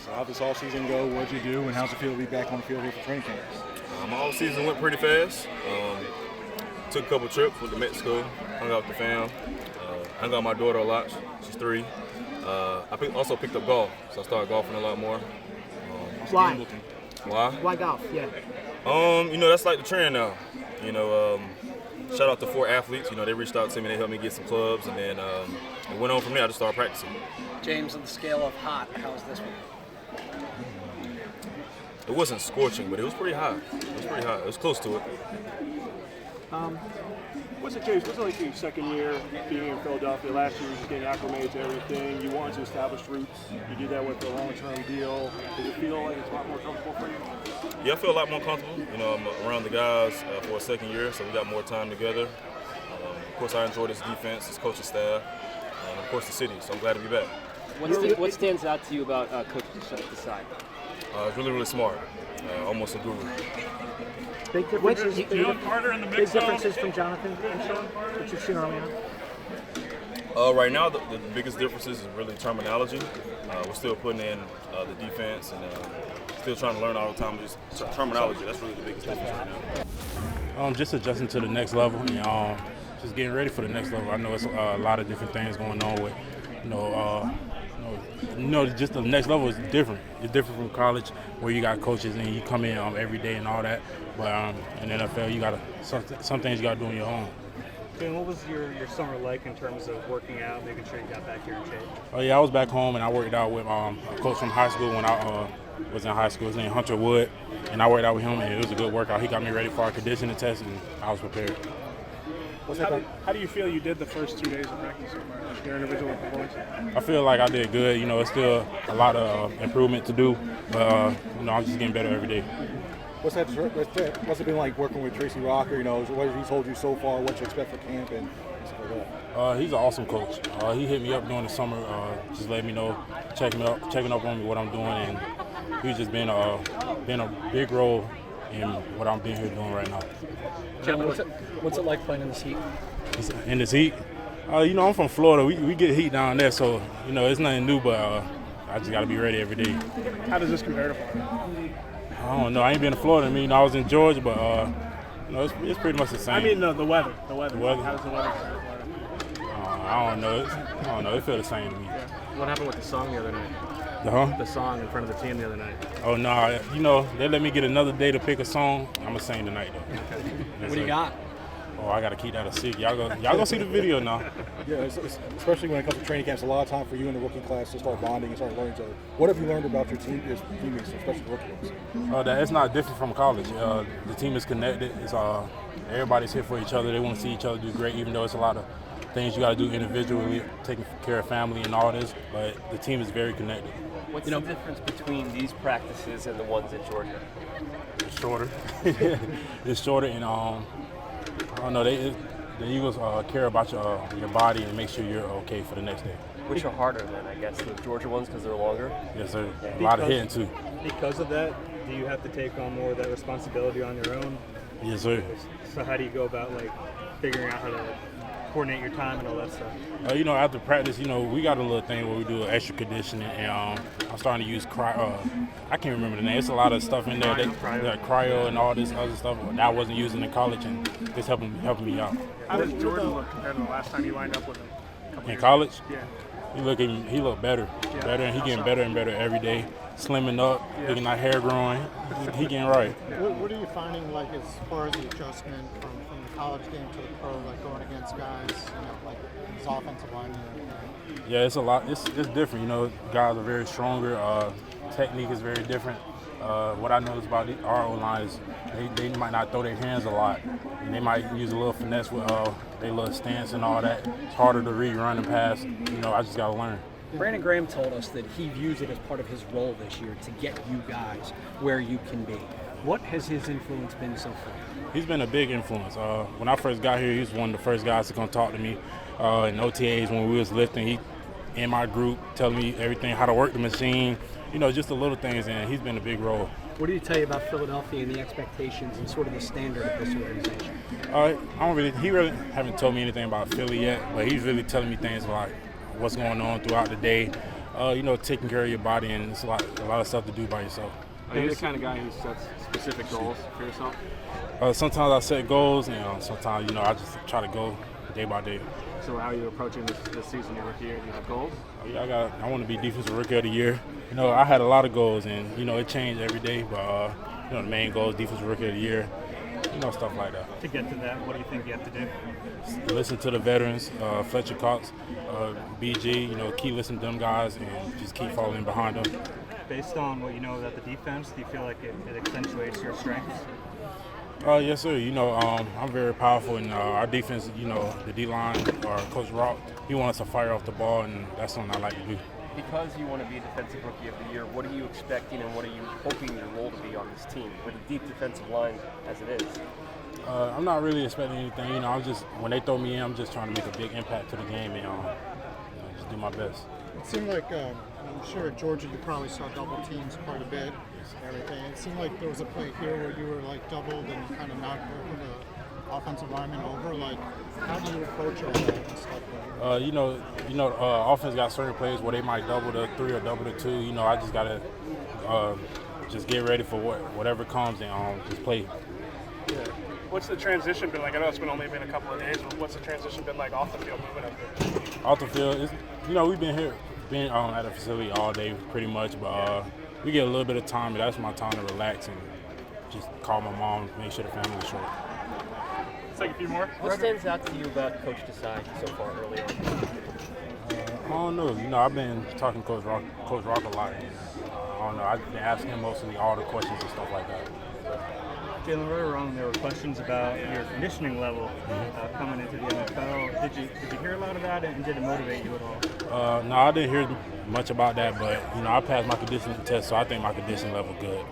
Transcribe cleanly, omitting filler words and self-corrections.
So how'd this offseason go? What'd you do? And how's it feel to be back on the field here for training camp? My offseason went pretty fast. Took a couple trips, went to Mexico, hung out with the fam. Hung out with my daughter a lot. She's 3. I also picked up golf, so I started golfing a lot more. Why? Why? Why golf? Yeah. That's like the trend now. Shout out to 4 athletes. They reached out to me, they helped me get some clubs, and then it went on from there. I just started practicing. James, on the scale of hot, how's this one? It wasn't scorching, but it was pretty hot. It was close to it. What's it, James? What's it like your second year being in Philadelphia? Last year, you were getting acclimated to everything. You wanted to establish roots. You did that with a long-term deal. Does it feel like it's a lot more comfortable for you? Yeah, I feel a lot more comfortable. I'm around the guys for a second year, so we got more time together. Of course, I enjoy this defense, this coaching staff, and of course the city. So I'm glad to be back. What stands out to you about Coach Desai? It's really, really smart. Almost a guru. Big differences. Jalen Carter in the mix. Big differences from Jonathan and Sean, which you've seen early on. Right now, the biggest differences is really terminology. We're still putting in the defense and still trying to learn all the time. Just terminology. That's really the biggest difference right now. Just adjusting to the next level and just getting ready for the next level. I know it's a lot of different things going on with, just the next level is different. It's different from college where you got coaches and you come in every day and all that. But in NFL, you gotta some things you gotta do on your own. Ben, what was your summer like in terms of working out, making sure you got back here in shape? Oh yeah, I was back home and I worked out with a coach from high school when I was in high school. His name Hunter Wood, and I worked out with him and it was a good workout. He got me ready for our conditioning test and I was prepared. How do you feel you did the first 2 days of practice so far? Your individual performance? I feel like I did good. It's still a lot of improvement to do, but I'm just getting better every day. What's it been like working with Tracy Rocker? What he's told you so far, what you expect for camp and stuff like that? He's an awesome coach. He hit me up during the summer, just letting me know, checking up on me, what I'm doing, and he's just been a big role in what I'm being here doing right now. What's it like playing in this heat? In this heat? I'm from Florida. We get heat down there, so, it's nothing new, but I just got to be ready every day. How does this compare to Florida? I don't know. I ain't been to Florida. I was in Georgia, but it's pretty much the same. The weather. The weather. weather? How does the weather compare to Florida? I don't know. It feels the same to me. What happened with the song the other night? The song in front of the team the other night. Oh, no. They let me get another day to pick a song. I'm going to sing tonight, though. What do you got? Oh, I got to keep that a secret. Y'all go see the video now. Yeah, especially when it comes to training camps, a lot of time for you and the rookie class to start bonding and start learning each other. What have you learned about your teammates, especially the rookie ones? That it's not different from college. The team is connected. It's everybody's here for each other. They want to see each other do great, even though it's a lot of things you got to do individually, taking care of family and all this. But the team is very connected. What's the difference between these practices and the ones at Georgia? It's shorter. It's shorter, and I don't know. The Eagles care about your body and make sure you're okay for the next day. Which are harder then, I guess, the Georgia ones because they're longer? Yes, sir. A lot of hitting too. Because of that, do you have to take on more of that responsibility on your own? Yes, sir. So how do you go about figuring out how to coordinate your time and all that stuff? After practice, we got a little thing where we do extra conditioning, and I'm starting to use cryo. I can't remember the name. It's a lot of stuff in there, cryo and all this other stuff that I wasn't using in college, and it's helping me out. How does Jordan look compared to the last time you lined up with him? In college? Yeah. He looked better, and he getting better and better every day. Slimming up, looking like hair growing. He getting right. What are you finding as far as the adjustment from the college game to the pro, going against guys, like his offensive line? Yeah, it's a lot. It's different. Guys are very stronger. Technique is very different. What I noticed about our O-line is they might not throw their hands a lot. And they might use a little finesse with their little stance and all that. It's harder to read, run, and pass. I just got to learn. Brandon Graham told us that he views it as part of his role this year to get you guys where you can be. What has his influence been so far? He's been a big influence. When I first got here, he was one of the first guys to come talk to me in OTAs when we was lifting. He in my group telling me everything, how to work the machine, just the little things, and he's been a big role. What do you tell you about Philadelphia and the expectations and sort of the standard of this organization? He really haven't told me anything about Philly yet, but he's really telling me things like what's going on throughout the day, Taking care of your body, and it's a lot of stuff to do by yourself. Are you the kind of guy who sets specific goals for yourself? Sometimes I set goals, and sometimes I just try to go day by day. So how are you approaching this season, your rookie year? Do you have goals? I want to be defensive rookie of the year. I had a lot of goals, and it changed every day. But the main goal is defensive rookie of the year. Stuff like that. To get to that, what do you think you have to do? Listen to the veterans, Fletcher Cox, BG. Keep listening to them guys, and just keep following behind them. Based on what you know about the defense, do you feel like it accentuates your strengths? Yes, sir. I'm very powerful, and our defense, the D-line, Coach Rock, he wants us to fire off the ball, and that's something I like to do. Because you want to be defensive rookie of the year, what are you expecting and what are you hoping your role to be on this team with a deep defensive line as it is? I'm not really expecting anything. When they throw me in, I'm just trying to make a big impact to the game and just do my best. It seemed like, I'm sure at Georgia you probably saw double teams quite a bit and everything. It seemed like there was a play here where you were like doubled and kind of knocked the offensive lineman over. Like, how do you approach all that and stuff? Offense got certain plays where they might double the 3 or double the 2. I just gotta just get ready for whatever comes and just play. Yeah. What's the transition been like? I know it's only been a couple of days, but what's the transition been like off the field moving up there? Off the field, we've been at the facility all day pretty much, but we get a little bit of time, and that's my time to relax and just call my mom, make sure the family's short. Let's take a few more. What stands out to you about Coach Desai so far early on? I don't know. I've been talking to Coach Rock a lot, and I don't know. I've been asking him mostly all the questions and stuff like that. Jalen, right or wrong, there were questions about your conditioning level coming into the NFL. Did you hear a lot of that, and did it motivate you at all? No, I didn't hear much about that, but I passed my conditioning test, so I think my conditioning level good.